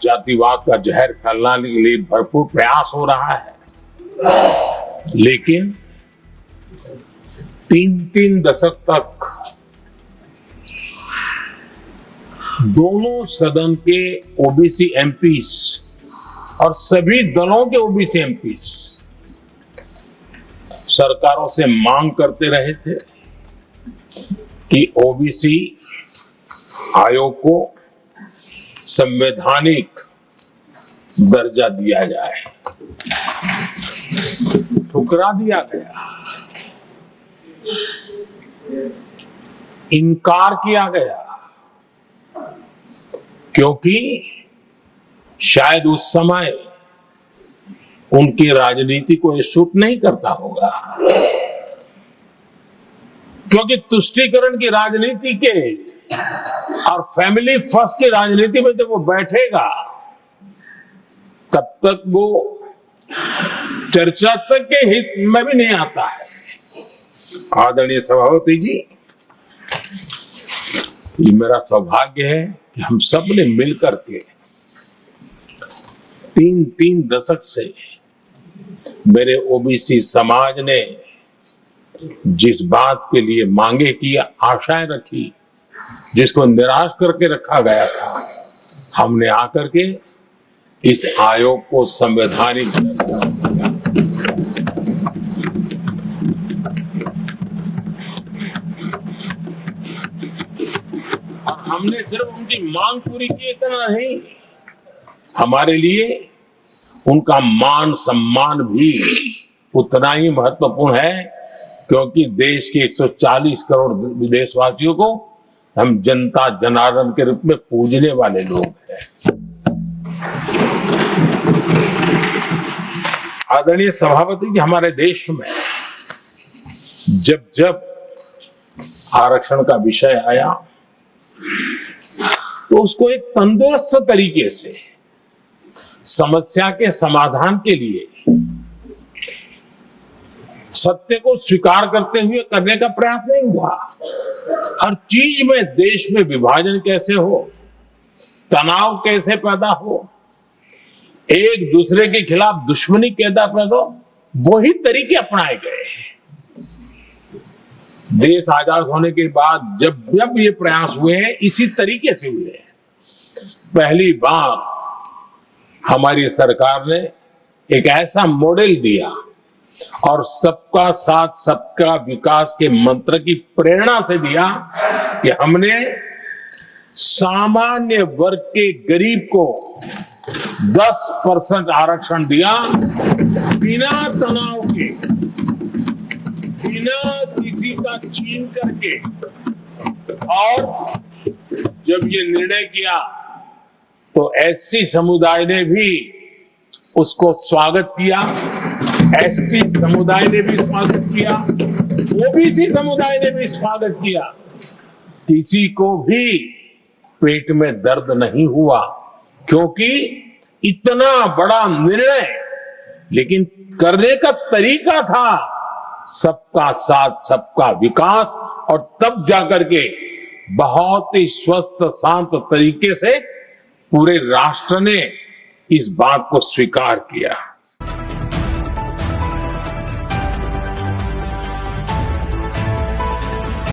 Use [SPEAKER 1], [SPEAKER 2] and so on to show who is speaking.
[SPEAKER 1] जातिवाद का जहर फैलाने के लिए भरपूर प्रयास हो रहा है, लेकिन 3 दशक तक दोनों सदन के ओबीसी एमपीस और सभी दलों के ओबीसी एमपीस सरकारों से मांग करते रहे थे कि ओबीसी आयोग को संवैधानिक दर्जा दिया जाए। ठुकरा दिया गया, इनकार किया गया, क्योंकि शायद उस समय उनकी राजनीति को ये सूट नहीं करता होगा, क्योंकि तुष्टीकरण की राजनीति के और फैमिली फर्स्ट की राजनीति में जब वो बैठेगा तब तक वो चर्चा तक के हित में भी नहीं आता है। आदरणीय सभापति जी, ये मेरा सौभाग्य है कि हम सब ने मिलकर के 3 दशक से मेरे ओबीसी समाज ने जिस बात के लिए मांगे की, आशाएं रखी, जिसको निराश करके रखा गया था, हमने आकर के इस आयोग को संवैधानिक दर्जा दिया। और हमने सिर्फ उनकी मांग पूरी की इतना नहीं, हमारे लिए उनका मान सम्मान भी उतना ही महत्वपूर्ण है, क्योंकि देश के 140 करोड़ देशवासियों को हम जनता जनार्दन के रूप में पूजने वाले लोग हैं। आदरणीय सभापति जी, हमारे देश में जब जब आरक्षण का विषय आया तो उसको एक तंदुरुस्त तरीके से समस्या के समाधान के लिए सत्य को स्वीकार करते हुए करने का प्रयास नहीं हुआ। हर चीज में देश में विभाजन कैसे हो, तनाव कैसे पैदा हो, एक दूसरे के खिलाफ दुश्मनी कैसे पैदा हो, वही तरीके अपनाए गए। देश आजाद होने के बाद जब ये प्रयास हुए हैं, इसी तरीके से हुए हैं। पहली बार हमारी सरकार ने एक ऐसा मॉडल दिया और सबका साथ सबका विकास के मंत्र की प्रेरणा से दिया कि हमने सामान्य वर्ग के गरीब को 10% आरक्षण दिया, बिना तनाव के, बिना किसी का छीन करके। और जब ये निर्णय किया तो एससी समुदाय ने भी उसको स्वागत किया, एसटी समुदाय ने भी स्वागत किया, ओबीसी समुदाय ने भी स्वागत किया। किसी को भी पेट में दर्द नहीं हुआ, क्योंकि इतना बड़ा निर्णय, लेकिन करने का तरीका था सबका साथ सबका विकास, और तब जाकर के बहुत ही स्वस्थ शांत तरीके से पूरे राष्ट्र ने इस बात को स्वीकार किया।